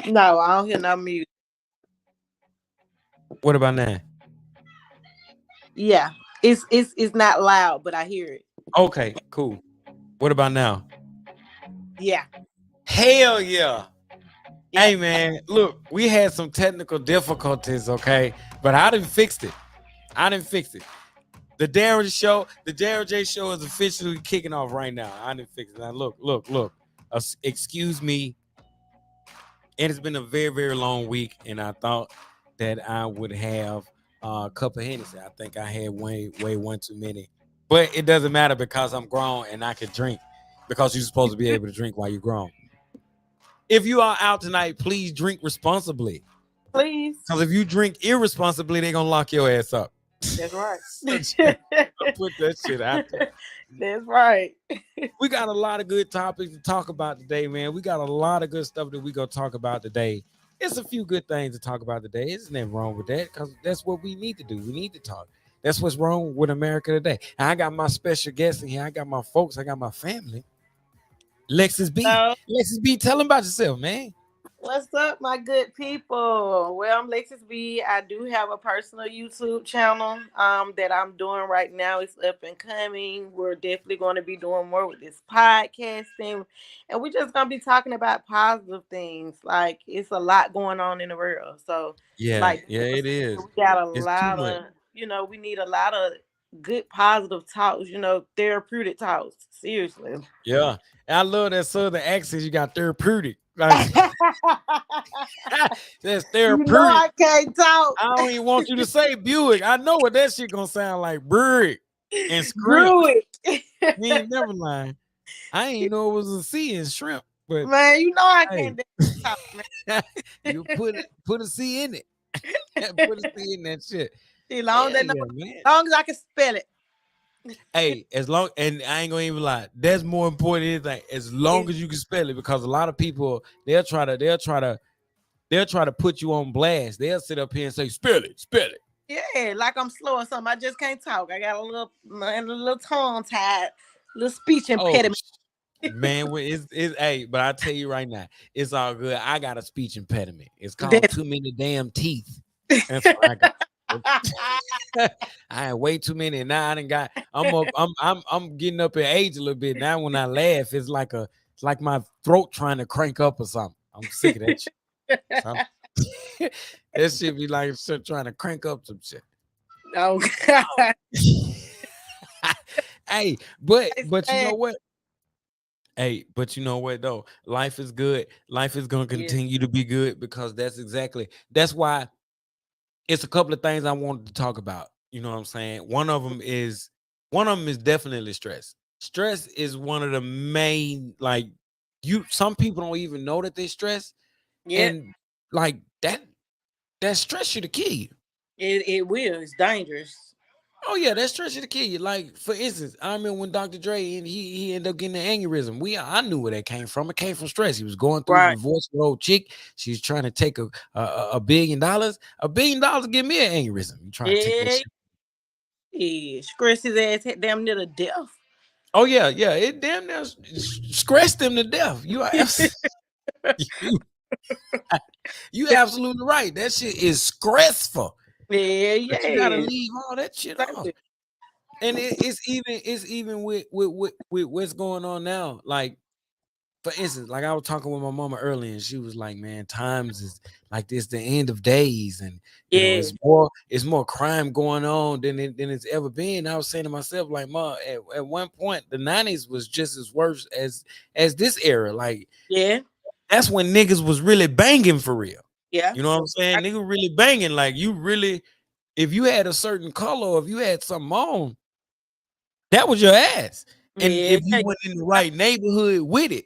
No, I don't hear no music. What about now? Yeah, it's not loud, but I hear it. Okay, cool. What about now? Yeah, Hell yeah. yeah. Hey man, look, we had some technical difficulties, okay? But I didn't fix it. I didn't fix it. The Darrell J show is officially kicking off right now. I didn't fix it. Now look. Excuse me. It has been a very, very long week, and I thought that I would have a cup of Hennessy. I think I had way one too many. But it doesn't matter because I'm grown and I can drink. Because you're supposed to be able to drink while you're grown. If you are out tonight, please drink responsibly. Please. Because if you drink irresponsibly, they're gonna lock your ass up. That's right. So just- I'll put that shit out there. That's right. We got a lot of good topics to talk about today, man. We got a lot of good stuff that we gonna talk about today. It's a few good things to talk about today. Isn't nothing wrong with that? Because that's what we need to do. We need to talk. That's what's wrong with America today. And I got my special guest in here. I got my folks. I got my family. Lexis B. So, Lexis B. Tell them about yourself, man. what's up, my good people? Well, I'm Lexis B. I do have a personal YouTube channel that I'm doing right now. It's up and coming. We're definitely going to be doing more with this podcasting, and we're just going to be talking about positive things. Like it's a lot going on in the world, so Yeah, like yeah, it is. we got a It's too lot much. of we need a lot of good positive talks. Therapeutic talks. Seriously. Yeah. And I love that southern accent. You got therapeutic. Like that's therapeutic. I can't talk. I don't even want you to say Buick. I know what that shit gonna sound like. Brick and scrimp. Brew it. You ain't never lying. I ain't know it was a C in shrimp, but Man, I hey, can't talk, man. you put a C in it. Put a C in that shit. As long Hell as, yeah, man. long as I can spell it. Hey, as long and I ain't gonna even lie, that's more important than anything. As long as you can spell it, because a lot of people they'll try to put you on blast. They'll sit up here and say, spell it. Yeah, like I'm slow or something. I just can't talk. I got a little tongue tied, little speech Oh impediment. man, it's hey, but I tell you right now, it's all good. I got a speech impediment. It's called That's- too many damn teeth. That's what I got. I had way too many. And now I done got. I'm getting up in age a little bit now. When I laugh, it's like my throat trying to crank up or something. I'm sick of that shit. That shit be like trying to crank up some shit. oh God. Hey, but you know what? Hey, but you know what though? Life is good. Life is gonna Yeah. continue to be good because that's why it's a couple of things I wanted to talk about. You know what I'm saying? One of them is definitely stress. Stress is one of the main like some people don't even know that they stress Yeah. and like that stress you to kill you. It will. It's dangerous. Oh yeah, that stress you to kill you. Like for instance, I remember when Dr. Dre and he ended up getting an aneurysm. I knew where that came from. It came from stress. He was going through the Right. divorce with old chick. She's trying to take $1 billion. $1 billion to give me an aneurysm. You trying to take that Yeah. shit. Yeah. Scratch his ass damn near to death. Oh yeah, yeah. It damn near scratched them to death. You you absolutely right. That shit is stressful. Yeah, But you gotta yeah. leave all that shit off. Exactly. And it's even with what's going on now. Like for instance, like I was talking with my mama earlier, and she was like, "Man, times is like this, the end of days, and Yeah. it's more crime going on than it's ever been." I was saying to myself, like, "Ma, at one point, the '90s was just as worse as this era. Like Yeah. that's when niggas was really banging for real. Yeah. You know what I'm saying? Nigga really banging. Like you really, if you had a certain color, or if you had something on, that was your ass. And Yeah. if you went in the right neighborhood with it."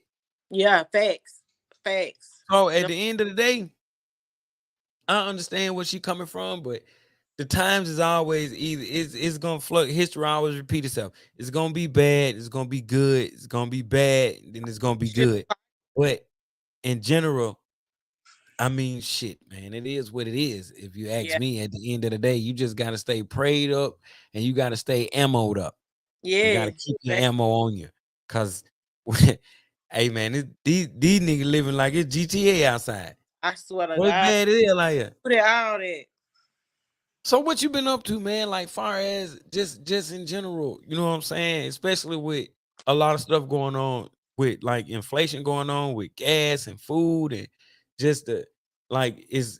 Yeah. Facts. Facts. So at Yep. the end of the day, I understand where she coming from, but the times is always either it's gonna flood. History always repeat itself. It's gonna be bad. It's gonna be good. It's gonna be bad. Then it's gonna be good. But in general, I mean, shit, man, it is what it is. If you ask Yeah. me, at the end of the day, you just gotta stay prayed up and you gotta stay ammoed up. You Yeah. gotta keep your ammo on you, cause hey man, these niggas living like it's GTA outside. I swear to What's God, bad is like that. put it all that. So what you been up to, man? Like far as just in general, you know what I'm saying? Especially with a lot of stuff going on with like inflation going on with gas and food and just the like is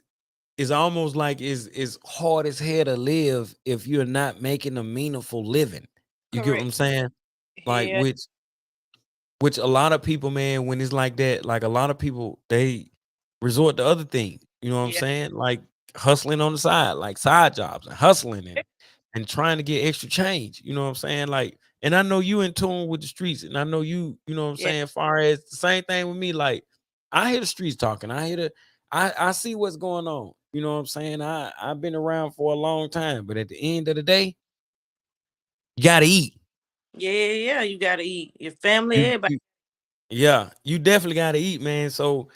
almost like is hard as hell to live if you're not making a meaningful living. You get what I'm Correct. saying? Like Yeah, which a lot of people, man, when it's like that, like a lot of people they resort to other things. You know what I'm yeah, saying? Like hustling on the side, like side jobs and hustling and trying to get extra change. You know what I'm saying? Like, and I know you in tune with the streets, and I know you know what I'm yeah, saying. Far as the same thing with me, like I hear the streets talking. I see what's going on. You know what I'm saying? I've been around for a long time, but at the end of the day, you gotta eat. yeah, yeah. You gotta eat. Your family, You, everybody. you yeah, you definitely gotta eat, man. So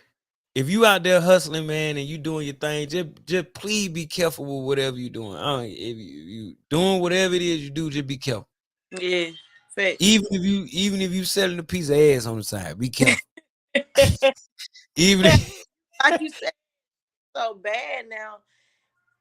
if you out there hustling, man, and you doing your thing, just please be careful with whatever you doing. If you doing whatever it is you do, just be careful. Yeah, facts. Even if you selling a piece of ass on the side, be careful. Even if, Like you said, so bad now.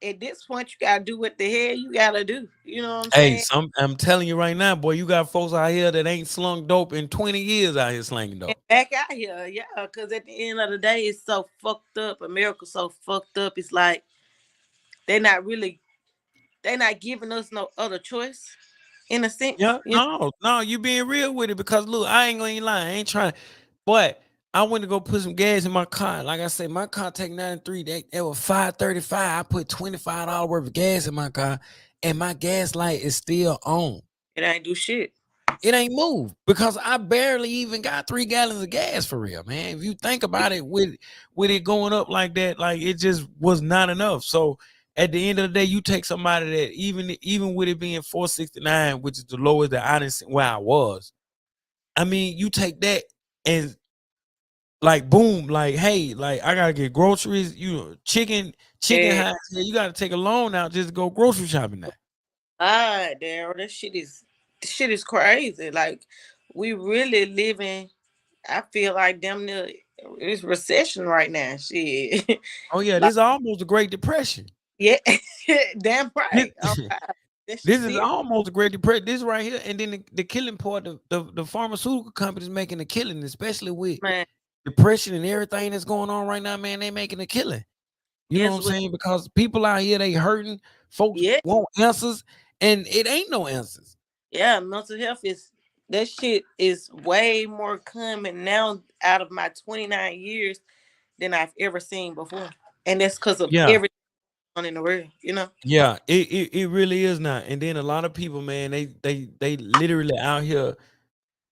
At this point, you gotta do what the hell you gotta do. You know what I'm hey, saying? I'm telling you right now, boy, you got folks out here that ain't slung dope in 20 years out here slanging And dope. back out here, yeah. Because at the end of the day, it's so fucked up. America's so fucked up. It's like they're not really, they're not giving us no other choice. In a sense, Yeah, no, you being real with it because look, I ain't gonna lie, I ain't trying. But I went to go put some gas in my car. Like I said, my car take 93. That was 535. I put $25 worth of gas in my car, and my gas light is still on. it ain't do shit. It ain't moved because I barely even got 3 gallons of gas for real, man. If you think about it, with it going up like that, like it just was not enough. So at the end of the day, you take somebody that even with it being 469, which is the lowest that I didn't see where I was. I mean, you take that and like boom, like hey, like I gotta get groceries, chicken Yeah. high. You gotta take a loan out just to go grocery shopping now. Ah, Daryl, this shit is crazy. Like we really living. I feel like damn near it's recession right now. Shit, Oh yeah, like this is almost a Great Depression. yeah, damn This, right. Oh God, that shit this is serious, almost a Great Depression. This right here, and then the killing part, the pharmaceutical companies making a killing, especially with man. depression and everything that's going on right now, man. They making a killing. You know what Guess I'm what? saying? Because people out here they hurting, folks Yeah, want answers, and it ain't no answers. yeah. Mental health is that shit is way more common now out of my 29 years than I've ever seen before, and that's because of Yeah. everything on in the world. You know. Yeah, it really is not. And then a lot of people, man, they literally out here,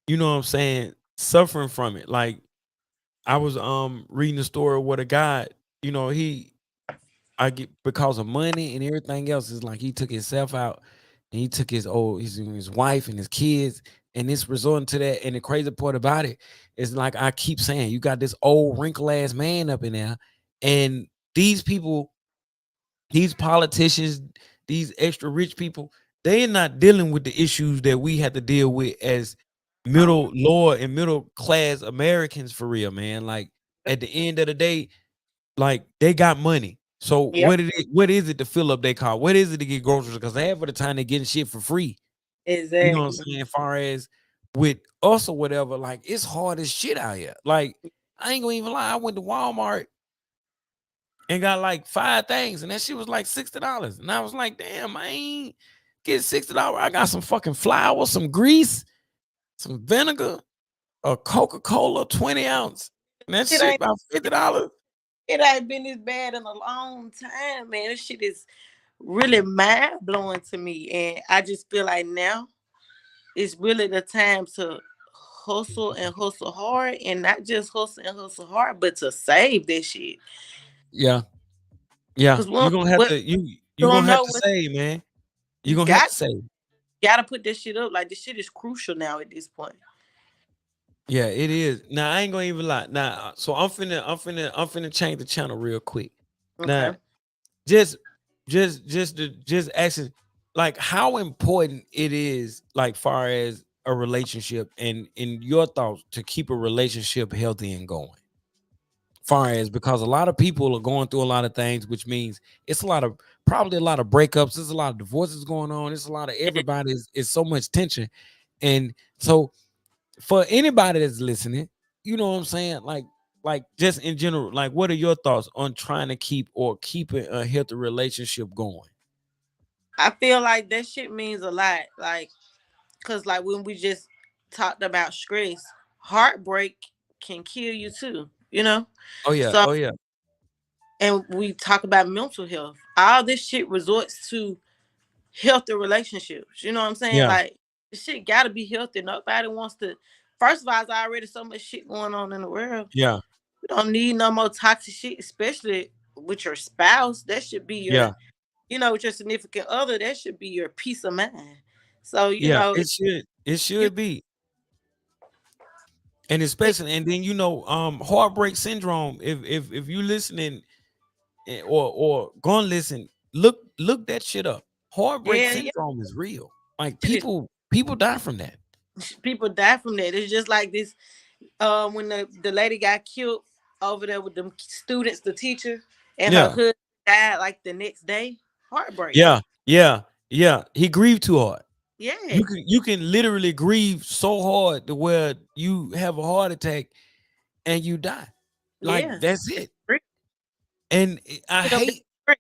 you know what I'm saying, suffering from it. Like I was reading the story where the guy, you know, I get because of money and everything else, is like he took himself out and he took his wife and his kids, and it's resorting to that. And the crazy part about it is like I keep saying, you got this old wrinkle ass man up in there, and these people, these politicians, these extra rich people, they're not dealing with the issues that we have to deal with as Oh, middle lower and middle class Americans for real, man. Like at the end of the day, like they got money. So yep, what is it to fill up their car? What is it to get groceries? Because half of the time they're getting shit for free. You know what I'm exactly. saying? Far as with us or whatever, like it's hard as shit out here. Like I ain't gonna even lie. I went to Walmart and got like 5 things, and that shit was like $60. And I was like, damn, I ain't get $60. I got some fucking flour, some grease, some vinegar, a Coca-Cola 20 ounce. And that It shit ain't about $50. it ain't been this bad in a long time, man. This shit is really mind blowing to me, and I just feel like now is really the time to hustle and hustle hard, and not just hustle and hustle hard, but to save that shit. Yeah, yeah. Cause You're gonna have what to you you don't gonna have know to what say, man. you You're gonna have to say. gotta put this shit up. Like this shit is crucial now at this point. Yeah, it is. Now I ain't gonna even lie. Now, so I'm finna change the channel real quick. Now, Okay. just just asking, like how important it is, like far as a relationship and in your thoughts to keep a relationship healthy and going far as because a lot of people are going through a lot of things, which means it's a lot of probably a lot of breakups. There's a lot of divorces going on. It's a lot of everybody is so much tension, and so for anybody that's listening, you know what I'm saying, like just in general, like what are your thoughts on trying to keeping a healthy relationship going? I feel like that shit means a lot. Like, cause like when we just talked about stress, heartbreak can kill you too. You know. Oh yeah, So oh yeah, and we talk about mental health. All this shit resorts to healthy relationships. You know what I'm saying? yeah, Like this shit gotta be healthy. Nobody wants to. First of all, there's already so much shit going on in the world. yeah, You don't need no more toxic shit, especially with your spouse. That should be your, yeah, with your significant other. That should be your peace of mind. So yeah. It you should be, and especially, and then heartbreak syndrome. If you listening or gonna listen, look that shit up. Heartbreak yeah, yeah. syndrome is real. Like Shit, people die from that. people die from that. It's just like this. When the lady got killed over there with them students, the teacher, and her Yeah, husband died like the next day. Heartbreak. yeah, yeah, yeah. He grieved too hard. Yeah, You can literally grieve so hard to where you have a heart attack and you die. Like yeah. that's It's it. real. And End up being real.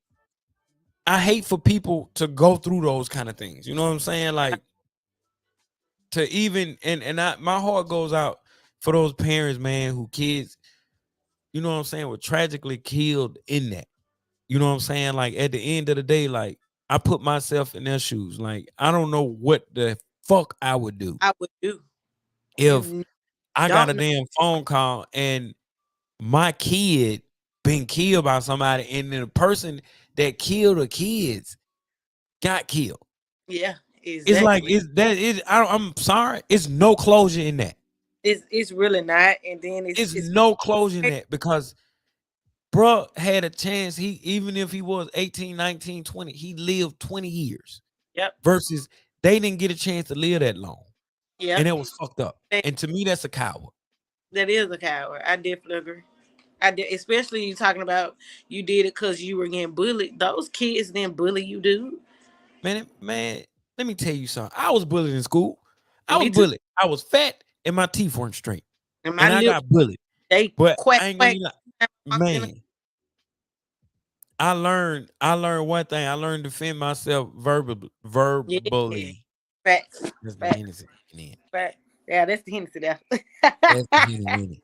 I hate for people to go through those kind of things. You know what I'm saying? Like to even my heart goes out for those parents, man, who kids, you know what I'm saying, were tragically killed in that. You know what I'm saying? Like at the end of the day, like I put myself in their shoes. Like I don't know what the fuck I would do I would do. if You I got don't a know. damn phone call and my kid been killed by somebody, and then the person that killed the kids got killed. Yeah, It's like exactly. it's that is I'm sorry, it's no closure in that. It's really not. And then It's it's no closure in that because bruh had a chance. He even if he was 18, 19, 20, he lived 20 years yep, versus they didn't get a chance to live that long. And yep. it was fucked up. And to me, that's a coward. That is a coward. I definitely agree. I did, especially you talking about you did it because you were getting bullied. Those kids didn't bully you, dude. Man, let me tell you something. I was bullied in school. I was Me too. bullied. I was fat and my teeth weren't straight. And my And I lips, got bullied. they But quack I ain't gonna quack. be like, Walked in man, I learned one thing. I learned to defend myself yeah, verbally. facts, That's the facts, Hennessy kicking in. facts. Yeah, that's the Hennessy there. That's the Henny Winnie.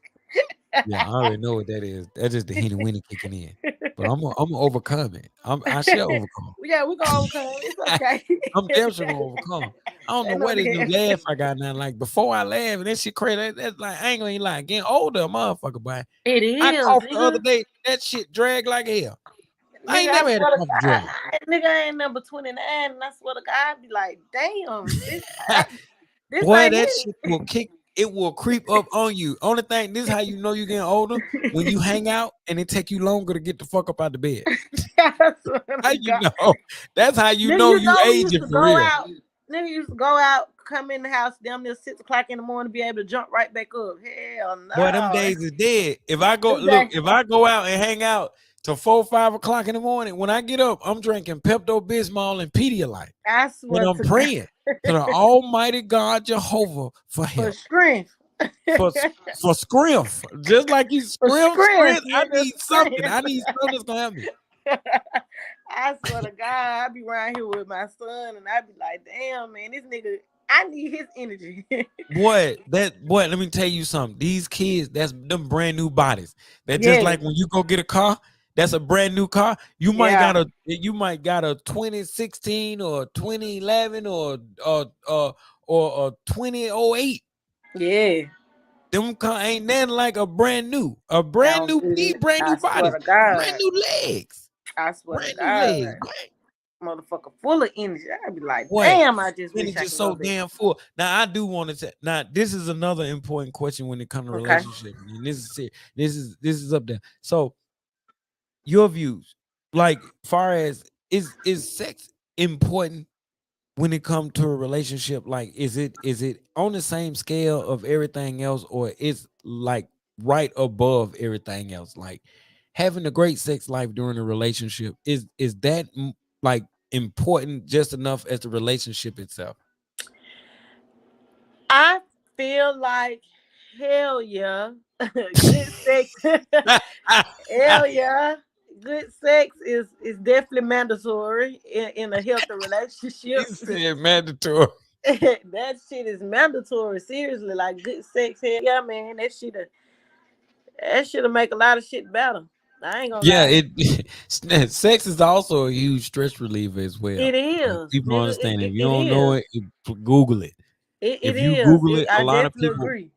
Yeah, I already know what that is. That's just the Henny Winnie kicking in. But I'm gonna overcome it. I shall overcome. Yeah, we're gonna overcome. It's okay. I'm damn sure gonna overcome. I don't know Ain't no what this new damn. laugh I got now. Like before I laugh, and that shit crazy. That's like I ain't gonna lie. Getting older, motherfucker, boy. It I is, coughed the other nigga. day. That shit dragged like hell. I Nigga, ain't I never had a swear to cough God, drag. nigga, I ain't number 29, and I swear to God, I be like, damn, this Boy, ain't that shit will it. kick. It will creep up on you. Only thing, this is how you know you're getting older when you hang out and it take you longer to get the fuck up out the bed. I swear How to you God. know? That's how you Nigga, know you you know we used aging to for go real. out. Nigga used to go out, come in the house damn near 6 o'clock in the morning, be able to jump right back up. Hell Boy, them no. days is dead. If I go Them days- look, if I go out and hang out till 4, 5 o'clock in the morning, when I get up, I'm drinking Pepto Bismol and Pedialyte, I and swear I'm to God. praying to the Almighty God Jehovah for For help, strength. for for strength. Just like you For strength, strength. I nigga, need something. strength. I need something that's gonna help me. I swear to God, I be around here with my son, and I be like, damn, man, this nigga, I need his energy. Boy, let me tell you something. These kids, that's them brand new bodies. That just Yeah, like when you go get a car, that's a brand new car. yeah, You might got a 2016 or 2011 or a 2008. yeah. Them car ain't nothing like a brand new. A brand Sounds new good. brand I new swear bodies, to God. brand new legs, I swear to brand new God. legs. Boy, Motherfucker full of energy. I'd be like, boy, damn, I just and wish it's I just could go so back. damn full. Now I do want to say now this is another important question when it comes to Okay. relationship, and this is up there. So your views, like far as is sex important when it comes to a relationship? Like is it on the same scale of everything else, or is like right above everything else. Like having a great sex life during a relationship is that like important just enough as the relationship itself. I feel like hell yeah, good sex. Hell yeah, good sex is definitely mandatory in a healthy He relationship. said mandatory. That shit is mandatory. Seriously, like good sex. Hell yeah, man. That shit'll make a lot of shit better. I ain't gonna Yeah, lie. it sex is also a huge stress reliever as well. It Like is, people don't nigga. understand. If you It don't know is. it, Google it. It If you is. Google it, a I lot of definitely people. agree.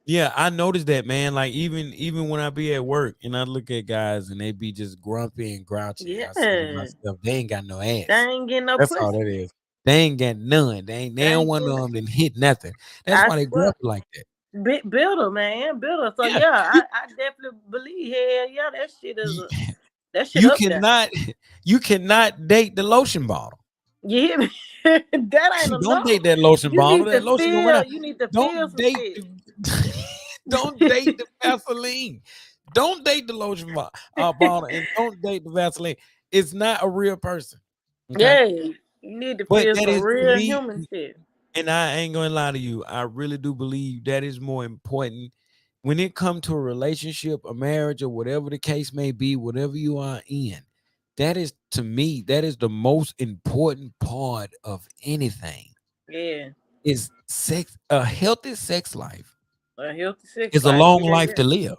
Yeah, I noticed that, man. Like even when I be at work and I look at guys and they be just grumpy and grouchy, I say to Yeah. myself, they ain't got no They ass. ain't getting no That's all pussy. that is. They ain't got none. They They don't ain't want getting. them to hit nothing. That's I why they swear. grumpy like that. Builder, man, builder. So Yeah, yeah, you I definitely believe. Hell yeah, you, that shit you up there. cannot you cannot date the lotion bottle. You hear me? That ain't Don't enough. date that lotion You bottle. need to That lotion gonna run feel. out. You need to feel Don't some date shit. the don't date the Vaseline. Don't date the lotion bottle and don't date the Vaseline. It's not a real person. Okay. Yeah, you need to But feel that some is to real me, human shit. and I ain't gonna lie to you. I really do believe that is more important when it comes to a relationship, a marriage, or whatever the case may be, whatever you are in. That is to me, that is the most important part of anything. Yeah, Is sex a healthy sex life a healthy sex is a life. long Yeah, life yeah. to live.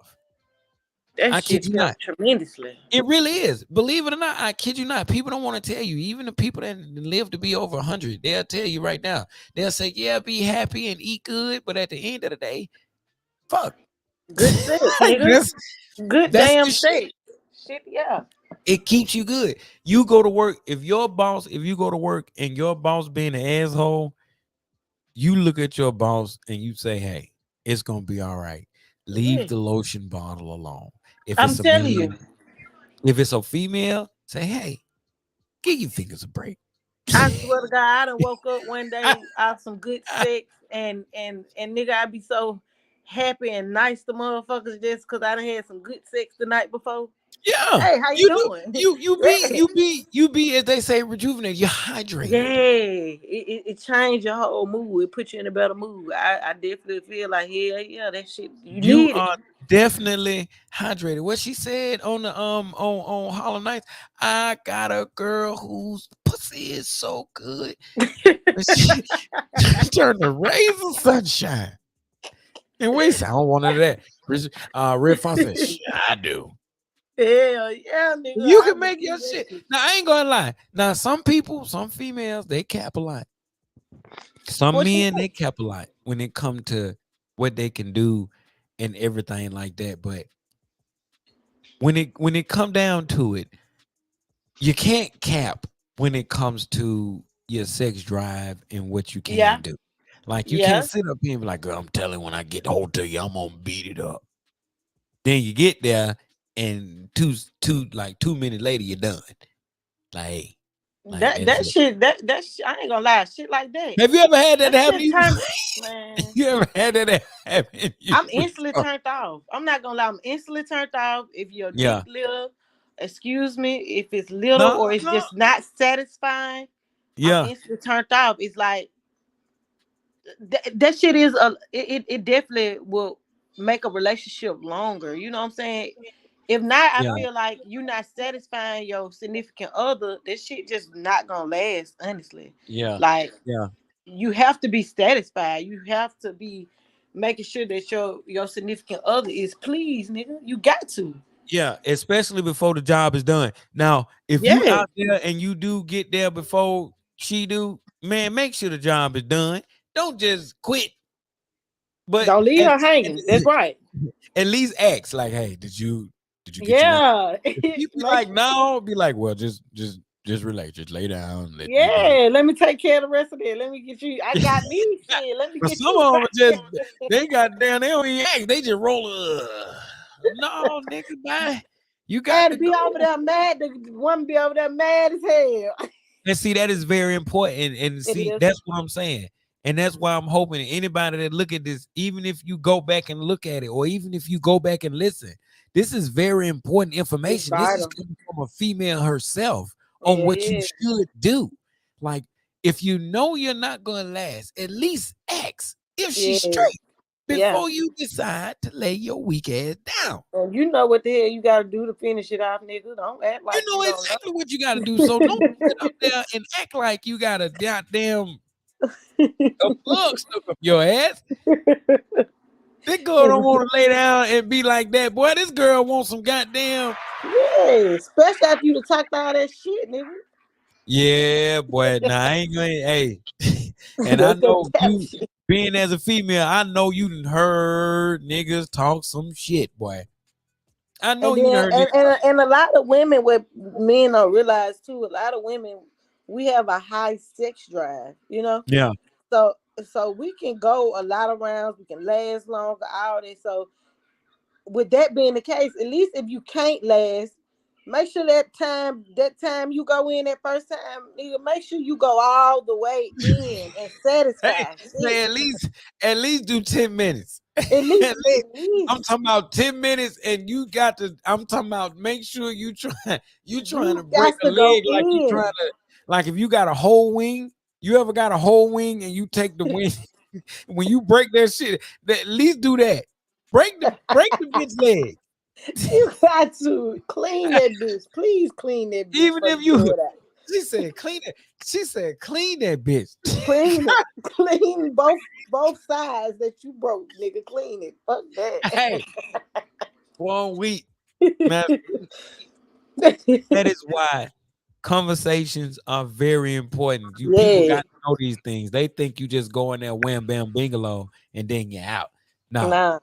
That I kid shit you helped not. tremendously. It really is. Believe it or not, I kid you not. People don't want to tell you. Even the people that live to be over 100, they'll tell you right now. They'll say, "Yeah, be happy and eat good," but at the end of the day, fuck. Good sex, nigga. that's Good that's damn the shit. sex. Shit, yeah. It keeps you good. You go to work. If you go to work and your boss being an asshole, you look at your boss and you say, "Hey, it's gonna be all right. Leave Yeah. the lotion bottle alone." If I'm it's a telling you. man, if it's a female, say, "Hey, give your fingers a break." I swear to God, I done woke up one day off some good sex and nigga, I be so happy and nice to motherfuckers just cause I done had some good sex the night before. Yeah, Hey, how you you do. doing? Yeah. You be as they say, rejuvenate. You're hydrated. Yeah, it changed your whole mood. It put you in a better mood. I definitely feel like yeah, that shit you You need it. are definitely hydrated. What she said on the on Hollow Nights, I got a girl whose pussy is so good. And she turned to rays of sunshine. And we said, I don't want none of that. Red Fox said, "Shit, I do." Hell yeah, nigga. You I can make your believe that shit. shit. Now I ain't gonna lie. Now some people, some females, they cap a lot. Some What you men mean? they cap a lot when it come to what they can do and everything like that. But when it come down to it, you can't cap when it comes to your sex drive and what you Yeah, can do. Like you can't yeah. sit up here and be like, "Girl, I'm telling you, when I get hold to you, I'm gonna beat it up." Then you get there and two like 2 minutes later you're done. Like, like That that's that it. shit I ain't gonna lie, shit like that. Have you ever had that That happen to shit you? turn man. You ever had that happen to you I'm instantly before? turned off. I'm not gonna lie, I'm instantly turned off. If your dick Yeah. little, excuse me, if it's little No, or it's no. just not satisfying, I'm Yeah. instantly turned off. It's like that shit is it definitely will make a relationship longer. You know what I'm saying? If not, I Yeah. feel like you're not satisfying your significant other. This shit just not gonna last, honestly. Yeah. Like Yeah. you have to be satisfied. You have to be making sure that your significant other is pleased, nigga. You got to. Yeah, especially before the job is done. Now, if you Yeah. out there and you do get there before she do, man, make sure the job is done. Don't just quit, but Don't leave at, her hanging. That's right. at least ask like, "Hey, did you get your wife?" Yeah. If you be Make like, "No," be like, "Well, just relax, just lay down, let me do." yeah, let me take care of the rest of it. Let me get you. I got me shit. Let me But get some you of them are just right. they got down, they don't even ask, they just roll. No, nigga, bye. You got And to to be over go. there mad, the woman be over there mad as hell. And see, that is very important. And It see, is. that's what I'm saying. And that's why I'm hoping anybody that look at this, even if you go back and look at it, or even if you go back and listen, this is very important It's information. This is vital. coming from a female herself on Yeah, it what you is. should do. Like, if you know you're not gonna last, at least ask if she's Yeah, straight yeah. before you decide to lay your weak ass down. And you know what the hell you gotta do to finish it off, nigga. Don't act You like you know don't exactly what you gotta do. So don't sit up there and act like you got a goddamn a plug stuck up your ass. This girl don't want to lay down and be like that. Boy, this girl wants some goddamn. Yeah, especially after you to talk all that shit, nigga. Yeah, boy. Nah, I ain't going. Hey, and I That's that know tap you shit. being as a female, I know you done heard niggas talk some shit, boy. I know And you done then heard niggas talk. and a lot of women, what men don't realize too, a lot of women, we have a high sex drive, you know. Yeah. So we can go a lot of rounds, we can last longer, all that. So with that being the case, at least if you can't last, make sure that time you go in that first time, nigga, make sure you go all the way in and Hey, satisfy. Shit. say at least do 10 minutes. At least, At least at I'm least talking about 10 minutes and you got to I'm talking about make sure you trying to you break got a to go leg like you trying in. to like if you got a whole wing, you ever got a whole wing and you take the wing when you break that shit, at least do that. Break the bitch leg. You got to clean that bitch. Please clean that bitch Even before if you throw you it out. she said clean it. She said clean that bitch. Clean it. Clean both sides that you broke, nigga. Clean it. Fuck that. Hey, 1 week. Man, that is why conversations are very important. You people Yeah. got to know these things. They think you just go in there, wham bam bingalow, and then you're out. No, Nah.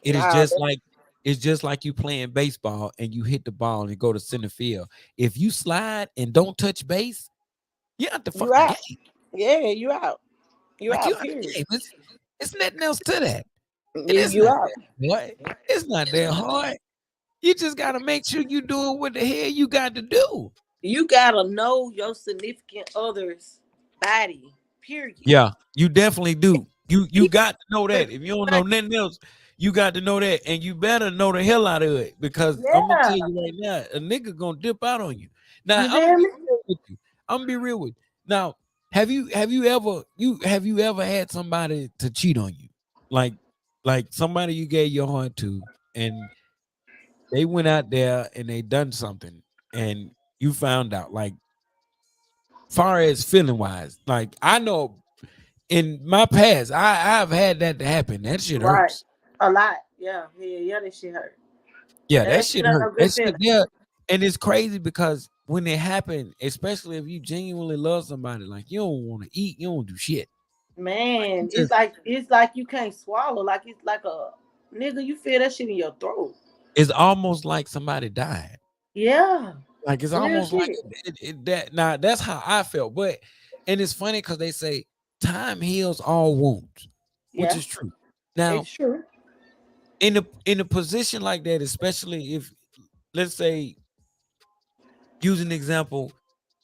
it is Nah. just like it's just like you playing baseball and you hit the ball and go to center field. If you slide and don't touch base, you're out the You fucking out. game. Yeah, you out. You Like you out, out the period. game. It's nothing else to that. It is You not out. that hard. It's not that hard. You just gotta make sure you doing what the hell you got to do. You gotta know your significant other's body. Period. Yeah, you definitely do. You Even got to know if that. If you don't know like, nothing else, you got to know that, and you better know the hell out of it because I'm gonna tell yeah. you right now, a nigga gonna dip out on you. Now You I'm gonna feel be me? real with you. I'm gonna be real with you. Now, have you ever had somebody to cheat on you, like somebody you gave your heart to, and they went out there and they done something, and you found out, like far as feeling wise, like I know in my past, I've had that to happen. That shit Right. hurts. A lot. Yeah. Yeah. Yeah. That shit hurt. Yeah, And that that shit shit ain't hurt. no That good shit feeling. yeah. And it's crazy because when it happened, especially if you genuinely love somebody, like you don't want to eat, you don't do shit. Like you Man, just it's like you can't swallow. Like it's like a nigga, you feel that shit in your throat. it's almost like somebody died. Yeah. Like it's Real almost like shit. that. Now that's how I felt. But and it's funny because they say time heals all wounds, which Yeah. is true. Now It's true. in a position like that, especially if let's say use an example,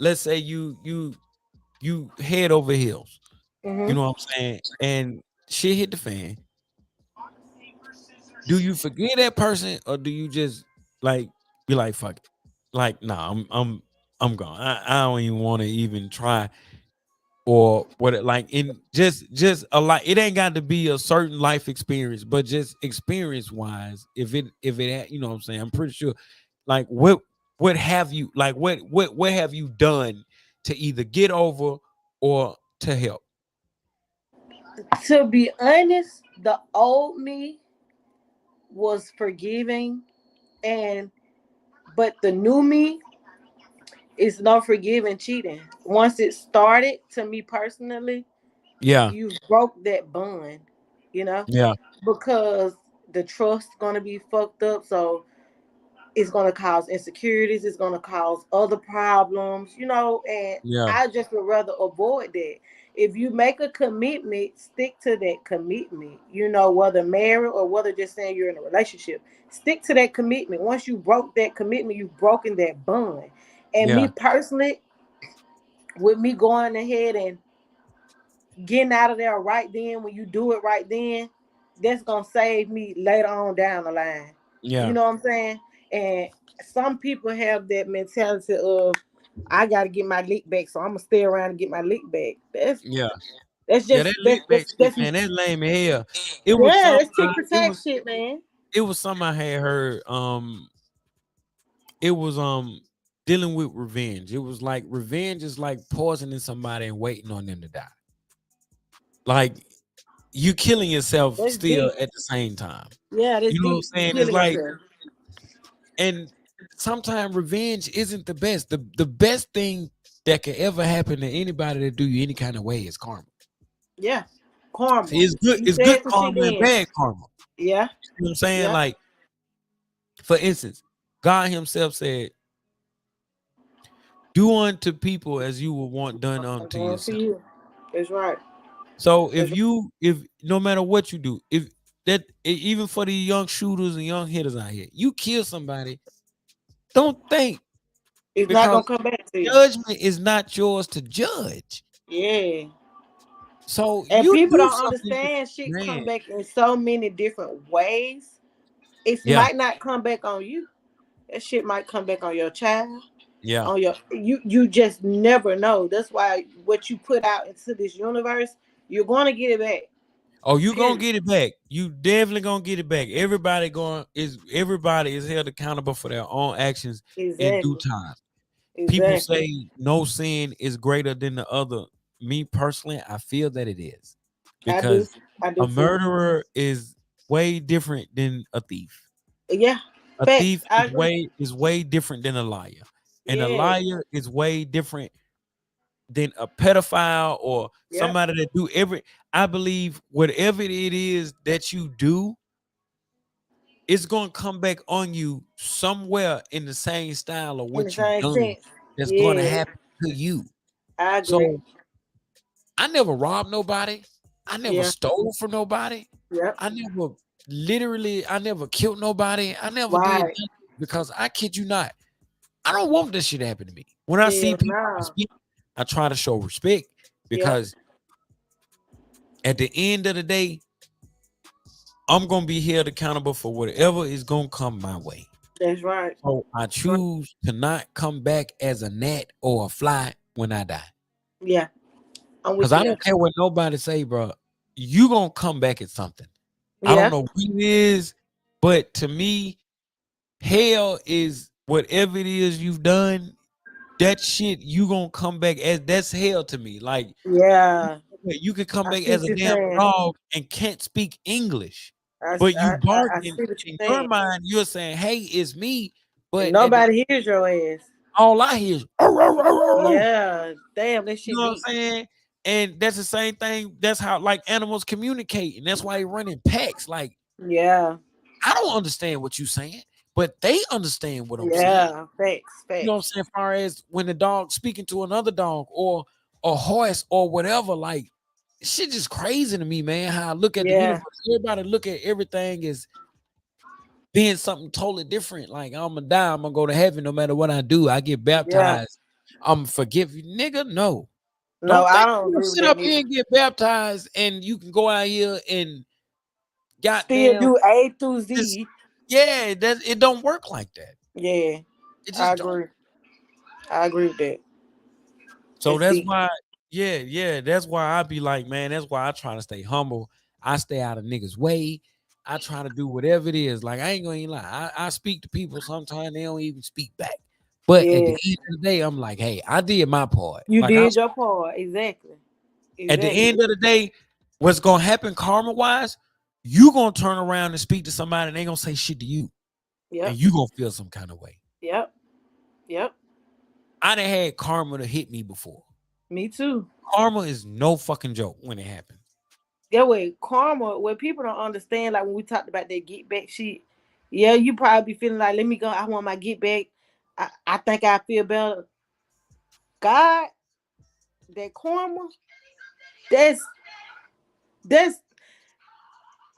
let's say you head over heels. You Mm-hmm. know what I'm saying? And shit hit the fan. Do you forget that person or do you just like be like fuck it? Like, nah, I'm gone. I don't even want to even try or what it like in just a lot. It ain't got to be a certain life experience, but just experience wise, you know what I'm saying? I'm pretty sure like what have you like what have you done to either get over or to help? To be honest, the old me was forgiving, and but the new me is no forgiving cheating. Once it started, to me personally, Yeah, you broke that bond, you know, yeah, because the trust gonna be fucked up. So it's going to cause insecurities, it's going to cause other problems, you know, and yeah, I just would rather avoid that. If you make a commitment, stick to that commitment, you know, whether married or whether just saying you're in a relationship, stick to that commitment. Once you broke that commitment, you've broken that bond. And me yeah, personally, with me going ahead and getting out of there right then, when you do it right then, that's gonna save me later on down the line. You Yeah, know what I'm saying? And some people have that mentality of, I gotta get my lick back, so I'm gonna stay around and get my lick back. yeah, That's yeah. That just lick back shit, that's man. That lame as hell. It was yeah, some. that's tit for It tat was. shit, man. It was some I had heard. It was dealing with revenge. It was like revenge is like poisoning somebody and waiting on them to die. Like you killing yourself That's still deep. at the same time. Yeah, that's You know what I'm deep. You saying? It's killing like, yourself. and sometimes revenge isn't the best. The best thing that could ever happen to anybody that do you any kind of way is karma. Yeah. See, Karma. it's good. You It's good said the shit karma and then. bad karma. Yeah. You know what I'm saying? Yeah. Like, for instance, God Himself said, "Do unto people as you would want done I'm unto going for yourself." you. That's right. So That's if no matter what you do, if that even for the young shooters and young hitters out here, you kill somebody, don't think It's not gonna because come back to you. judgment is not yours to judge. Yeah. So And you people do don't something, understand shit come man. back in so many different ways. It Yeah, might not come back on you. That shit might come back on your child. yeah. On your you just never know. That's why what you put out into this universe, you're gonna get it back. Oh, you gonna Period. get it back. You definitely gonna get it back. Everybody is held accountable for their own actions in due Exactly. time. People Exactly. say no sin is greater than the other. Me personally, I feel that it is I do. because I do a too. murderer is way different than a thief. Yeah. A Facts. thief I agree. is way different than a liar, and a Yeah. liar is way different than a pedophile or Yep. somebody that do every. I believe whatever it is that you do, it's gonna come back on you somewhere in the same style of In the what you same done. sense. That's gonna Yeah. happen to you. I agree. So I never robbed nobody. I never Yeah. stole from nobody. Yep. I never killed nobody. I never did Right. nothing because I kid you not. I don't want this shit to happen to me. When I see Yeah. people I Nah. speak, I try to show respect Yep. because at the end of the day, I'm gonna be held accountable for whatever is gonna come my way. That's right. So I Right. choose to not come back as a gnat or a fly when I die. Yeah. I'm Cause with you I there. don't care what nobody say, bro. You gonna come back at something. I don't Yeah. know what it is, but to me, hell is whatever it is you've done. That shit you gonna come back as that's hell to me. Like Yeah. you can come I back see as what a you're damn saying. dog and can't speak English, I, but you I, I barking see what in you're your saying. mind. You're saying, "Hey, it's me," And but at the nobody hears your ass. all I hear is, "Arr, arr, arr, arr, arr." Yeah. Damn, that You shit know what deep. I'm saying? And that's the same thing. That's how like animals communicate, and that's why they run in packs. Like Yeah. I don't understand what you're saying, but they understand what I'm saying. Yeah. Facts. You know what I'm Facts. saying? As far as when the dog speaking to another dog or a horse or whatever, like shit just crazy to me, man. How I look at the Yeah. universe. Everybody look at everything as being something totally different. Like I'm gonna die, I'm gonna go to heaven no matter what I do. I get Yeah. baptized. I'm forgive you, nigga. No. No, Don't I think don't you gonna agree with sit that up neither. here and get baptized and you can go out here and Still goddamn do A through just Z. yeah, that it don't work like that. Yeah. It I just don't. agree. I agree with that. So That's that's deep. why, yeah, that's why I be like, man, that's why I try to stay humble. I stay out of niggas' way. I try to do whatever it is. Like I ain't gonna even lie. I speak to people sometimes they don't even speak back. But at the Yeah. end of the day, I'm like, hey, I did my part. You Like I did your part. Exactly. at the Exactly. end of the day, what's gonna happen karma wise, you gonna turn around and speak to somebody and they gonna say shit to you, and Yep. you gonna feel some kind of way. Yep. Yep. I done had karma to hit me before. Me too. Karma is no fucking joke when it happens. Yeah, way karma, what people don't understand, like when we talked about that get back shit, yeah, you probably be feeling like, let me go, I want my get back. I think I feel better. God, that karma, that's that's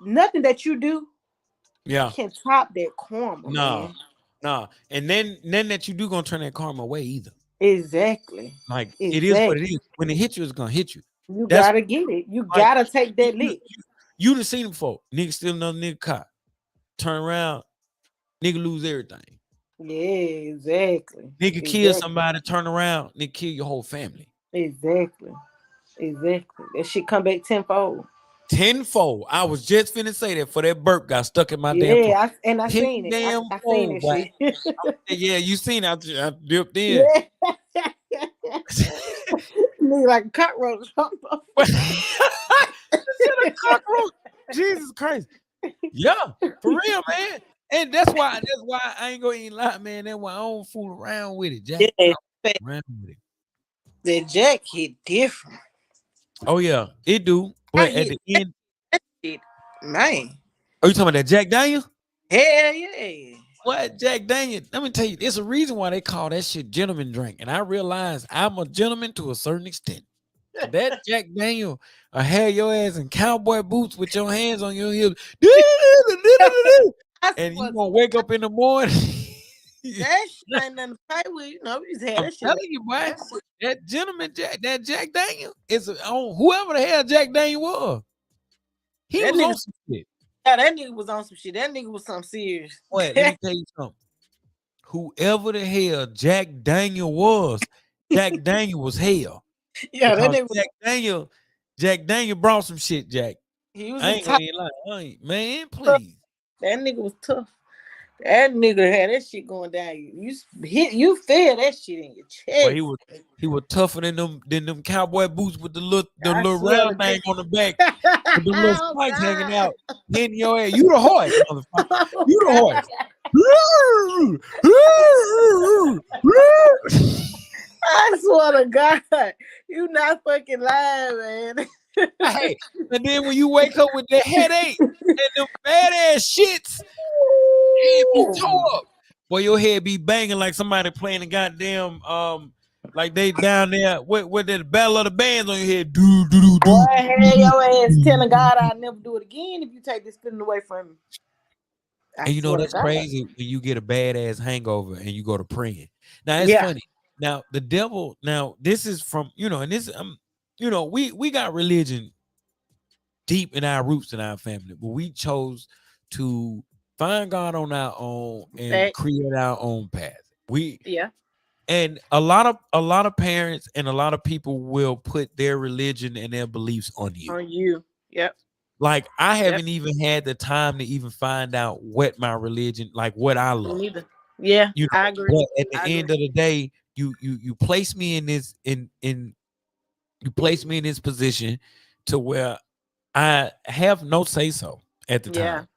nothing that you do Yeah. can top that karma, Nah, man. nah. And then that you do gonna turn that karma away either. Exactly. Like it is what it Exactly. is. When it hits you, it's gonna hit you. You That's gotta get it. You like gotta take you, that you, lick. you done seen them folk. Nigga steal another nigga car. Turn around, nigga lose everything. Yeah, exactly. Nigga kill Exactly. somebody, turn around, nigga kill your whole family. Exactly. Exactly. That shit come back tenfold. Tenfold. I was just finna say that for that burp got stuck in my damn throat. Yeah, and I Ten seen it. damn I seen fold, that boy. shit. Yeah, you seen I dipped in. Yeah. Nigga like a cockroach. But shit a cockroach. Jesus Christ. Yeah, for real, man. And that's why I ain't gonna even lie, man. That's why I don't fool around with it, Jack. I Yeah, don't fool around with it. that Jack hit different. Oh yeah, it do. I But at hit the end, that shit, man. are you talking about that Jack Daniel? Hell yeah. What Jack Daniel? Let me tell you, there's a reason why they call that shit gentleman drink. And I realize I'm a gentleman to a certain extent. That Jack Daniel have your ass in cowboy boots with your hands on your hips. I And you swear, gonna wake up in the morning. that shit ain't nothing to play with. You know, we just had I'm that shit telling like you, boy, that shit. that gentleman, that Jack Daniel is on whoever the hell Jack Daniel was. He That was on nigga, some shit. yeah, that nigga was on some shit. That nigga was something serious. Wait, let me tell you something. Whoever the hell Jack Daniel was, Jack Daniel was hell. Yeah, that Because nigga was, Jack Daniel brought some shit, Jack. he was I a ain't gonna tough. even lie. Man, please. That nigga was tough. That nigga had that shit going down. You feel that shit in your But chest. he was tougher than them cowboy boots with the I little swear to round God. thing on the back with the little Oh spikes hanging God. out. Hitting your ass. You the horse, motherfucker. Oh You the God. horse. I swear to God. You not fucking lying, man. Hey, and then when you wake up with that headache and them badass shits, head be tore up. Boy, your head be banging like somebody playing a goddamn like they down there with the battle of the bands on your head. Do do do Boy, do. hell your ass telling God I'll never do it again if you take this feeling away from me. I And you know swear to that's God. crazy when you get a badass hangover and you go to praying. Now it's Yeah. funny. Now the devil. Now this is from and this we got religion deep in our roots in our family, but we chose to find God on our own and Facts. create our own path. We Yeah. and a lot of parents and a lot of people will put their religion and their beliefs on you. On you. Yep. Like I Yep. haven't even had the time to even find out what my religion, like what I Me love. neither. Yeah, I agree. But at the I end agree. of the day, you place me in this in you place me in this position to where I have no say so at the Yeah. time.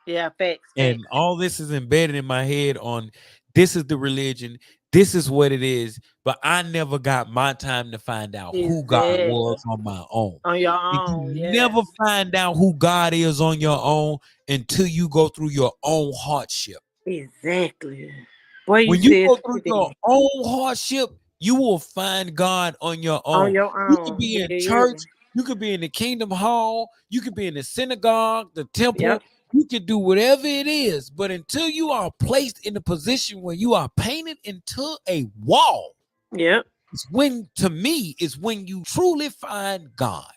Yeah. Facts. And Facts. all this is embedded in my head on this is the religion, this is what it is, but I never got my time to find out who God Exactly. was on my own. On your And you own. Yeah. never find out who God is on your own until you go through your own hardship. Exactly. Boy, you When you said go through your something. own hardship, you will find God on your On own. your You could own. be in Yeah. Yeah. church, you could be in the kingdom hall, you could be in the synagogue, the temple, Yep. you could do whatever it is. But until you are placed in a position where you are painted into a wall, Yep. it's when, to me, is when you truly find God.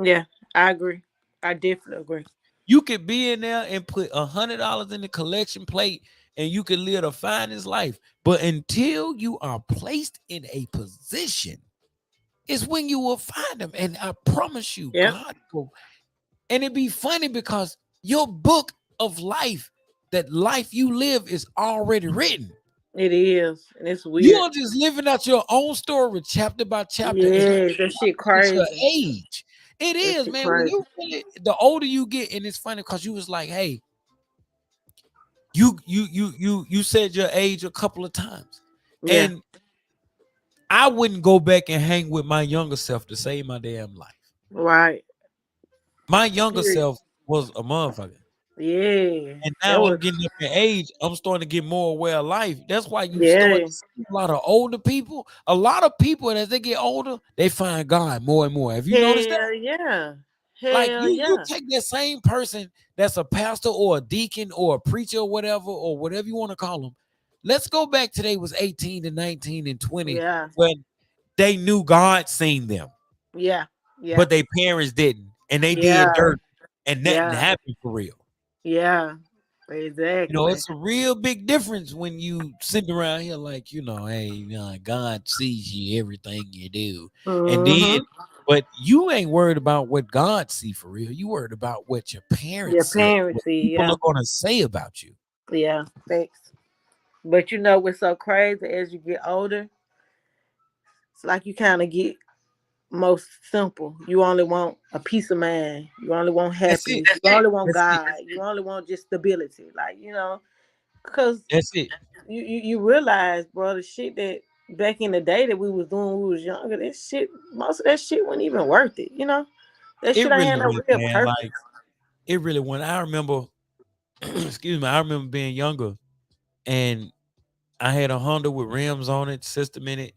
Yeah. I agree. I definitely agree. You could be in there and put $100 in the collection plate and you can live the finest life. But until you are placed in a position, it's when you will find them. And I promise you, Yep. God will. And it'd be funny because your book of life, that life you live, is already written. It is. And it's You weird. are just living out your own story chapter by chapter and Yeah. That shit it's your crazy. age. It That is, shit man. When crazy. you really, the older you get, and it's funny because you was like, hey, you said your age a couple of times. Yeah. And I wouldn't go back and hang with my younger self to save my damn life. Right. My younger Period. self was a motherfucker. Yeah. And That now I'm was. getting up in age. I'm starting to get more aware of life. That's why you start Yeah. to see a lot of older people. A lot of people, as they get older, they find God more and more. Have you noticed that? Hell yeah. Like Hell you yeah. take that same person that's a pastor or a deacon or a preacher or whatever you want to call them. Let's go back to they was 18 and 19 and 20 Yeah. when they knew God seen them. Yeah. Yeah. but their parents didn't, and they did Yeah. dirt, and nothing Yeah. happened for real. Yeah. You know, Exactly. it's a real big difference when you sitting around here like, hey, God sees you, everything you do. And then, Mm-hmm. but you ain't worried about what God see for real. You worried about what your Your parents see, parents what see, people yeah. are going to say about you. Yeah. Thanks. But you know what's so crazy as you get older? It's like you kind of get most simple. You only want a peace of mind. You only want That's it. happiness. You only want That's it. God. You only want just stability. Like, because That's it. you realize, bro, the shit that back in the day that we was doing when we was younger, that shit, most of that shit wasn't even worth it. That It shit ain't really had no was, real man. purpose. Like, it really went. I remember, excuse me, I remember being younger and I had a Honda with rims on it, system in it,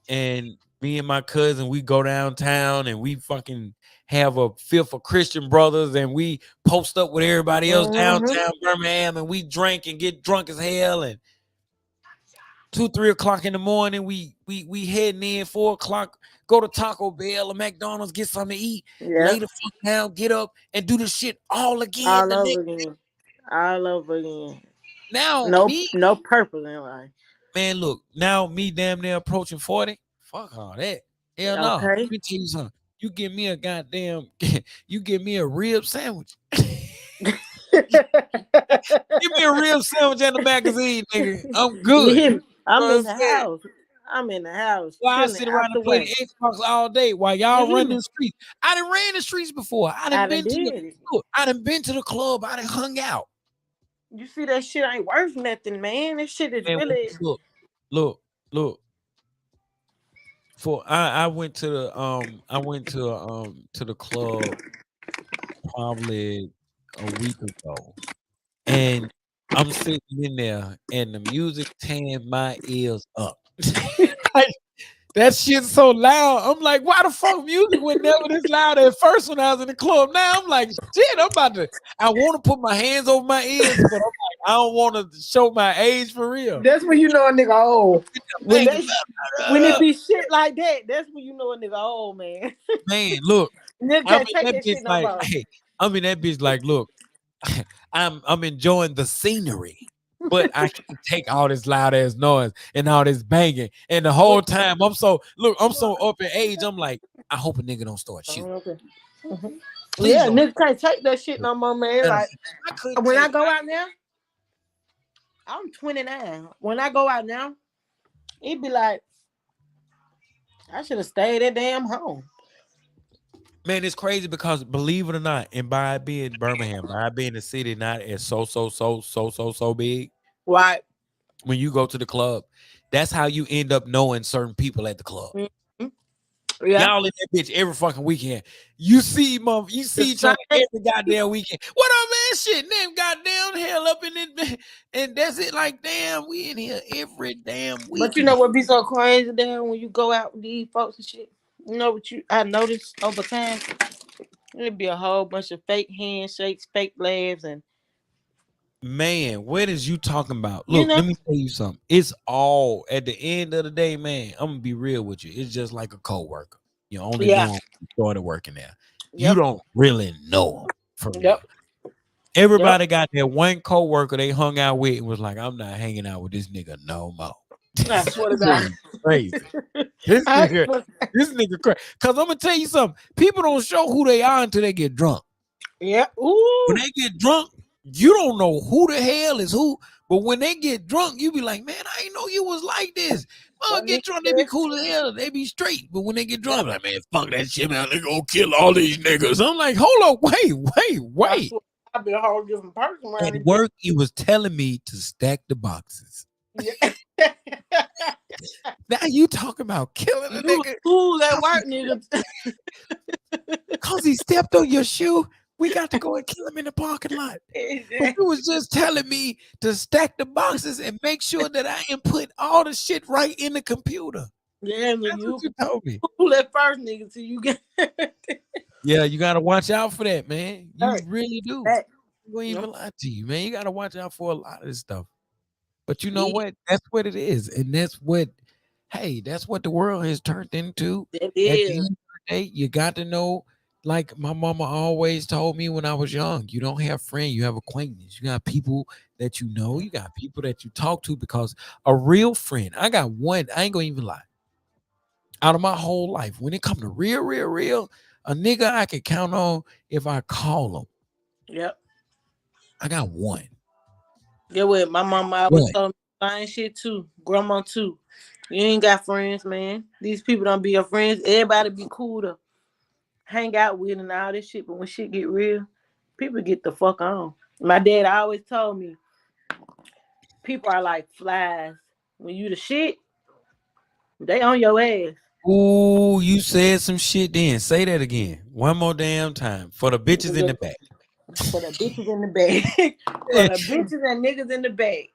and me and my cousin, we go downtown and we fucking have a fifth of Christian brothers and we post up with everybody else Mm-hmm. downtown Birmingham and we drink and get drunk as hell and 2, 3 o'clock in the morning we heading in 4 o'clock, go to Taco Bell or McDonald's, get something to eat, Yeah. lay the fuck down, get up and do the shit all again All the over next. again. All over again. Now No, me, no purpose in life. man, look, now me damn near approaching 40. Fuck all that. Hell no. Let Okay. me tell you something. You give me a goddamn, you give me a rib sandwich. Give me a rib sandwich and a magazine, nigga. I'm You good. hear me? You know I'm what in I'm the saying? house. I'm in the house, Well, I chilling sit out around the and play way. the Xbox all day while You y'all hear run me? the streets. I done ran the streets before. I done did it. I done been to the club. I done hung out. You see that shit ain't worth nothing, man. This shit is Man, really. look, look. For I went to the club probably a week ago, and I'm sitting in there, and the music tearing my ears up. Like, that shit's so loud. I'm like, why the fuck music was never this loud at first when I was in the club? Now I'm like, shit, I'm about to. I want to put my hands over my ears, but I'm like, I don't want to show my age for real. That's when you know a nigga old. When Banging, they when it be shit like that, that's when you know a nigga old, man. man, look, Nigga I'm can't in take that that bitch shit no like, more. hey, I'm in that bitch like, look, I'm enjoying the scenery, but I can't take all this loud ass noise and all this banging. And the whole time I'm so up in age. I'm like, I hope a nigga don't start shooting. Okay. Mhm. Please Yeah, don't. nigga can't take that shit no more, man. And Like I couldn't when I take. go out now, I'm 29. When I go out now, it be like I should have stayed at damn home. Man, it's crazy because believe it or not, and by it being Birmingham, by it being the city not as so big, Right. when you go to the club, that's how you end up knowing certain people at the club. Mhm. Yeah. Y'all in that bitch every fucking weekend. You The see each other same. every goddamn weekend. What up, man? Shit, damn goddamn hell up in it, and that's it. Like, damn, we in here every damn But you know weekend. what be so crazy then when you go out with these folks and shit? You know what I noticed over time? It'd be a whole bunch of fake handshakes, fake laughs, and Man, what is you talking about? you Look, know, let me tell you something. It's all at the end of the day, man. I'm gonna be real with you. It's just like a coworker. You only yeah, know him when you started working there. You yep, don't really know him for yep, real. yep. Everybody got that one coworker they hung out with and was like, I'm not hanging out with this nigga no more. I This swear to God. nigga crazy. This I nigga, swear. this nigga crazy. Cause I'm gonna tell you something. People don't show who they are until they get drunk. Yeah. When Ooh. they get drunk, you don't know who the hell is who. But when they get drunk, you be like, man, I didn't know you was like this. Oh, That nigga get drunk, they be said, cool as hell. They be straight. But when they get drunk, yeah. I'm like, man, fuck that shit, man. They gonna kill all these niggas. I'm like, hold up, I wait. swear. I've been a whole different person At around this bitch. work, he was telling me to stack the boxes. Yeah. Now you talking about killing a You was nigga cool at cause he, work, nigga. cause he stepped on your shoe? We got to go and kill him in the parking lot. But you was just telling me to stack the boxes and make sure that I input all the shit right in the computer. Yeah, nigga, That's what you you told me. cool at first, nigga, till you get Yeah, you gotta watch out for that, man. You hurt. really do. Back. I'm gonna even lie to you, man. You gotta watch out for a lot of this stuff. But you know Yeah, what? That's what it is, and that's what. Hey, that's what the world has turned into. that At the is. end of day, you got to know. Like my mama always told me when I was young, you don't have friends, you have acquaintances. You got people that you know, you got people that you talk to because a real friend. I got one. I ain't gonna even lie. Out of my whole life, when it come to real, a nigga I can count on if I call him. Yep. I got one. Get what? My mama always One. told me the same shit too. Grandma too. You ain't got friends, man. These people don't be your friends. Everybody be cool to hang out with and all this shit, but when shit get real, people get the fuck on. My dad always told me, people are like flies. When you the shit, they on your ass. Ooh, you said some shit then. Say that again. One more damn time. For the bitches in the back. For the bitches in the bag. For the bitches and niggas in the bag.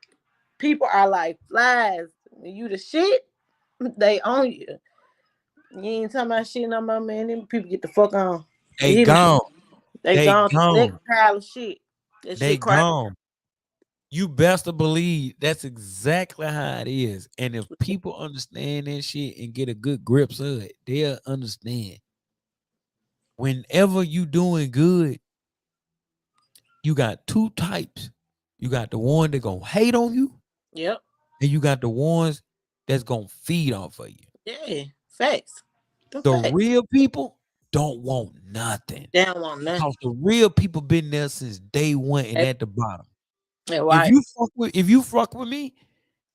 People are like flies. When you the shit, they on you. You ain't talking about shit no more, man. Them people get the fuck on. You They hear me? gone. They They gone to the next gone. pile of shit. That They shit crazy. gone. You best to believe that's exactly how it is. And if people understand that shit and get a good grips of it, they'll understand. Whenever you doing good, you got two types. You got the one that gonna hate on you, Yep. and you got the ones that's gonna feed off of you. Yeah. Facts. The The facts. real people don't want nothing They don't want nothing. because the real people been there since day one and That, at the bottom. that If right. you fuck with me,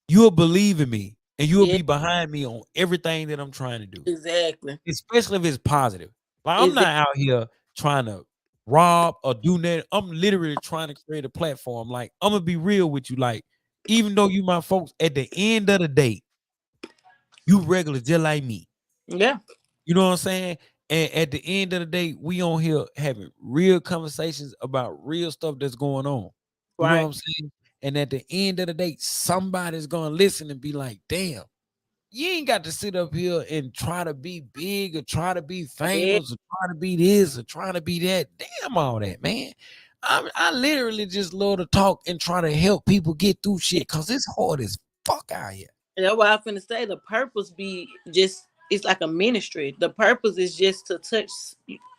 you'll believe in me and you'll Yeah. be behind me on everything that I'm trying to do, Exactly. especially if it's positive. Like I'm Exactly. not out here trying to rob or do that. I'm literally trying to create a platform. Like I'm gonna be real with you. Like even though you my folks, at the end of the day, you regular just like me. Yeah. You know what I'm saying? And at the end of the day, we on here having real conversations about real stuff that's going on. You know what Right. I'm saying? And at the end of the day, somebody's gonna listen and be like, damn, you ain't got to sit up here and try to be big or try to be Yeah. famous or try to be this or try to be that. Damn all that, man. I literally just love to talk and try to help people get through shit because it's hard as fuck out here. That's why I'm finna say the purpose be just it's like a ministry. The purpose is just to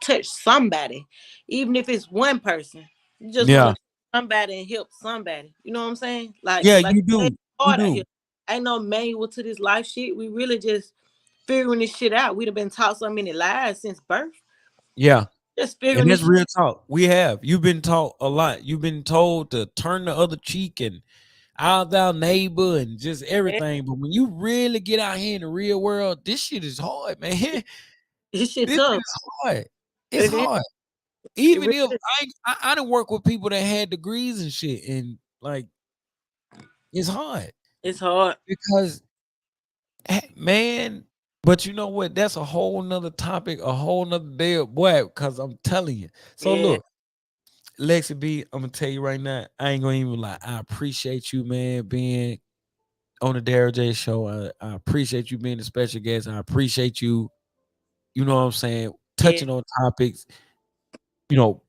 touch somebody, even if it's one person. You just want Yeah. to somebody and help somebody. You know what I'm saying? Yeah, Like you you said, do. it's You hard out here. do. Ain't no manual to this life shit. We really just figuring this shit out. We'd have been taught so many lies since birth. Yeah. Just And figuring this that's shit. real talk. We have. You've been taught a lot. You've been told to turn the other cheek and out thou neighbor and just Man, everything. But when you really get out here in the real world, this shit is hard, man. This this shit shit tough. is hard. It's It is. hard. It Even really if is. I didn't work with people that had degrees and shit, and like it's hard It's hard. because man. But you know what? That's a whole nother topic, a whole nother day, boy. Because I'm telling you. So Yeah. look. Lexi B, I'm gonna tell you right now, I ain't gonna even lie. I appreciate you, man, being on the Darrell J show. I appreciate you being a special guest. I appreciate you, you know what I'm saying, Yeah. touching on topics,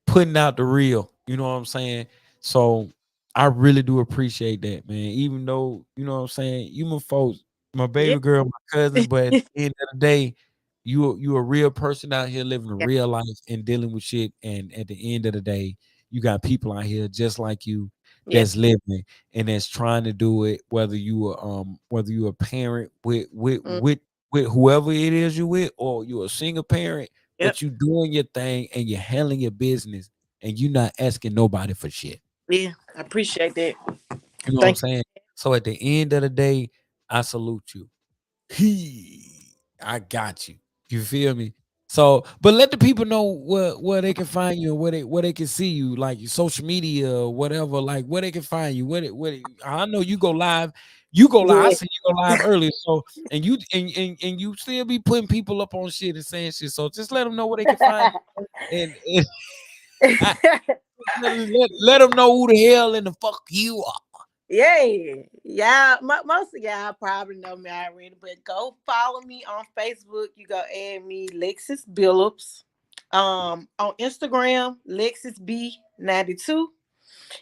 putting out the real, you know what I'm saying? So I really do appreciate that, man. Even though, you know what I'm saying, you my folks, my Yeah. baby girl, my cousin, but at the end of the day, you a real person out here living a Yeah. real life and dealing with shit. And at the end of the day, you got people out here just like you Yeah. that's living and that's trying to do it, whether you a parent Mm, with whoever it is you with, or you're a single parent, yep. but you doing your thing and you're handling your business and you're not asking nobody for shit. Yeah. I appreciate that. You know what I'm Thank saying? So at the end of the day, I salute you. I got you. You feel me? So, but let the people know where they can find you and where they can see you, like your social media or whatever, like where they can find you. I know you go live. You go live. I you. see you go live earlier. So and you still be putting people up on shit and saying shit. So just let them know where they can find you and Yeah. let them know who the hell in the fuck you are. Yeah, yeah. Most of y'all probably know me already, but go follow me on Facebook. You go add me, Lexis Billups. On Instagram, Lexis B92.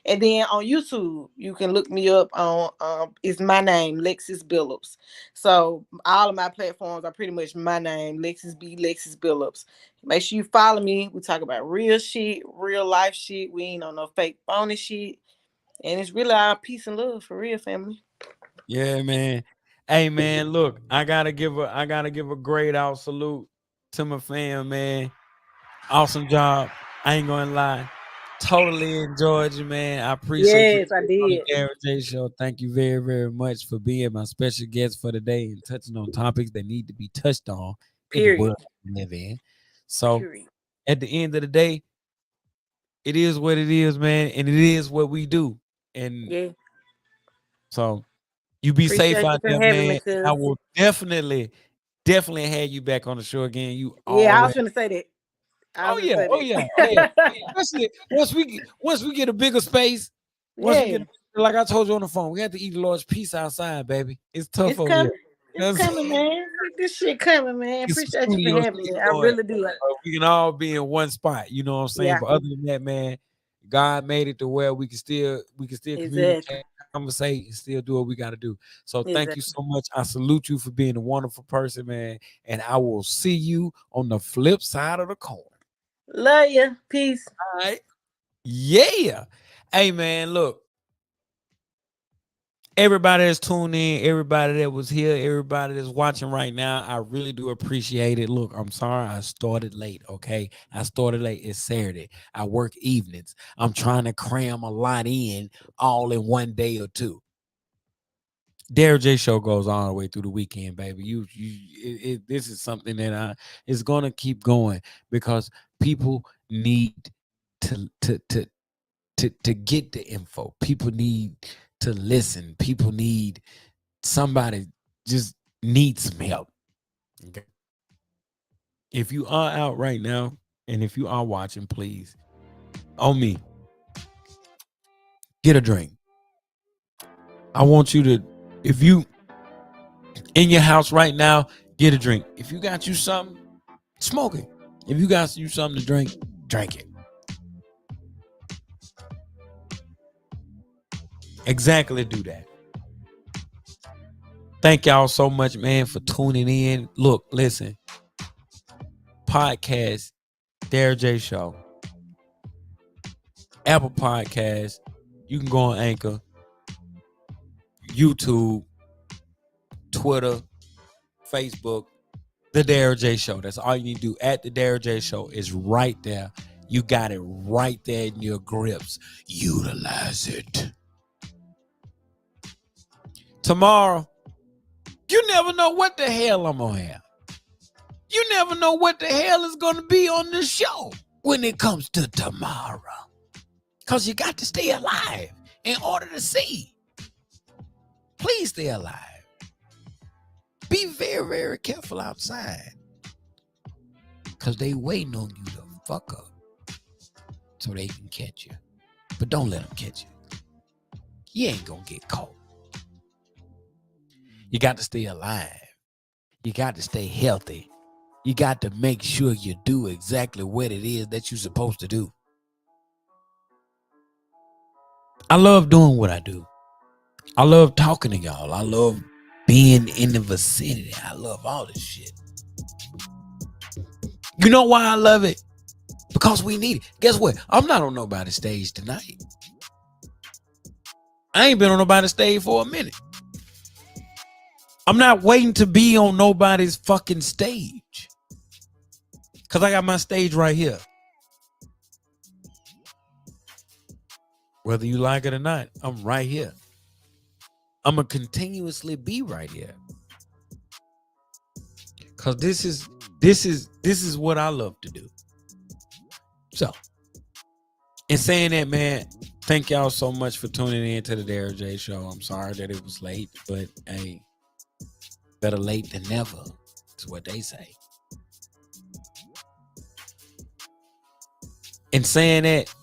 And then on YouTube, you can look me up on it's my name, Lexis Billups. So all of my platforms are pretty much my name, Lexis Billups. Make sure you follow me. We talk about real shit, real life shit. We ain't on no fake phony shit. And it's really our peace and love for real, family. Yeah, man. Hey, man, look, I gotta give a great out salute to my fam, man. Awesome job. I ain't gonna lie. Totally enjoyed you, man. I appreciate you Yes, I on the did. Darrell J Show. Thank you very, very much for being my special guest for today and touching on topics that need to be touched on in the Period. world we live in. So Period. at the end of the day, it is what it is, man, and it is what we do. And Yeah. so you be safe Appreciate you out for there, having me, man. I cuz. will definitely have you back on the show again. You Yeah, I always was gonna say that. I Oh was gonna yeah, say oh yeah, oh yeah. that. Especially once we get a bigger space, once we Yeah. get like I told you on the phone, we have to eat a large piece outside, baby. It's tough It's over here. coming. It's That's coming, man. This shit coming, man. get some Appreciate you for studio having shit me. I going. really do. We can all be in one spot. You know what I'm saying? Yeah, But other than that, man, God made it to where we can still exactly. communicate, conversate, and still do what we got to do. So thank you Exactly. so much. I salute you for being a wonderful person, man. And I will see you on the flip side of the coin. Love you. Peace. All right. Yeah. Hey man, look. Everybody that's tuned in, everybody that was here, everybody that's watching right now, I really do appreciate it. Look, I'm sorry I started late, okay? I started late. It's Saturday. I work evenings. I'm trying to cram a lot in all in one day or two. Darrell J Show goes all the way through the weekend, baby. This is something that is gonna keep going because people need to to get the info. People need to listen. People need somebody just need some help. Okay. If you are out right now and if you are watching, please, on me, get a drink. I want you to, if you in your house right now, get a drink. If you got you something, smoke it. If you got you something to drink, drink it. Exactly, do that. Thank y'all so much, man, for tuning in. Look, listen, podcast, Darrell J Show, Apple Podcast. You can go on Anchor, YouTube, Twitter, Facebook, The Darrell J Show. That's all you need to do. At The Darrell J Show is right there. You got it right there in your grips. Utilize it. Tomorrow, you never know what the hell I'm going to have. You never know what the hell is going to be on the show when it comes to tomorrow. Because you got to stay alive in order to see. Please stay alive. Be very, very careful outside. Because they waiting on you to fuck up so they can catch you. But don't let them catch you. You ain't going to get caught. You got to stay alive. You got to stay healthy. You got to make sure you do exactly what it is that you're supposed to do. I love doing what I do. I love talking to y'all. I love being in the vicinity. I love all this shit. You know why I love it? Because we need it. Guess what? I'm not on nobody's stage tonight. I ain't been on nobody's stage for a minute. I'm not waiting to be on nobody's fucking stage. Because I got my stage right here. Whether you like it or not, I'm right here. I'm going to continuously be right here. Because this is what I love to do. So, in saying that, man, thank y'all so much for tuning in to the Darrell J Show. I'm sorry that it was late, but hey, better late than never. That's what they say. In saying that,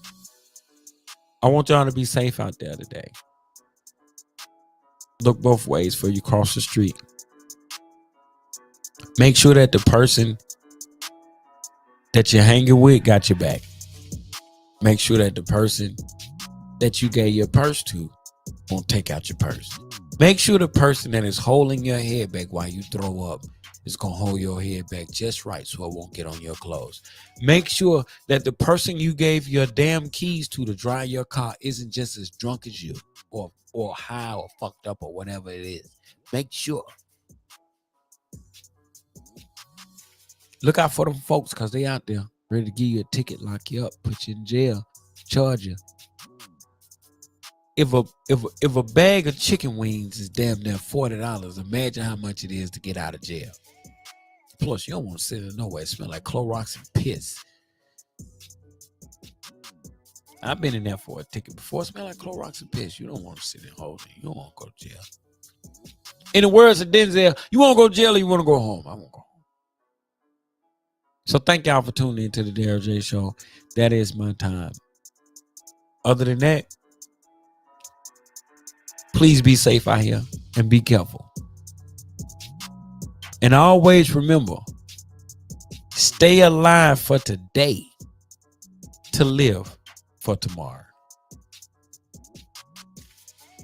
I want y'all to be safe out there today. Look both ways before you cross the street. Make sure that the person that you're hanging with got your back. Make sure that the person that you gave your purse to won't take out your purse. Make sure the person that is holding your head back while you throw up is going to hold your head back just right so it won't get on your clothes. Make sure that the person you gave your damn keys to dry your car isn't just as drunk as you or high or fucked up or whatever it is. Make sure. Look out for them folks because they out there ready to give you a ticket, lock you up, put you in jail, charge you. If a bag of chicken wings is damn near $40, imagine how much it is to get out of jail. Plus, you don't want to sit in nowhere. It smell like Clorox and piss. I've been in there for a ticket before. It smell like Clorox and piss. You don't want to sit in holding. You don't want to go to jail. In the words of Denzel, you want to go to jail or you want to go home? I won't go home. So thank y'all for tuning into the Darrell J Show. That is my time. Other than that, please be safe out here and be careful. And always remember, stay alive for today to live for tomorrow.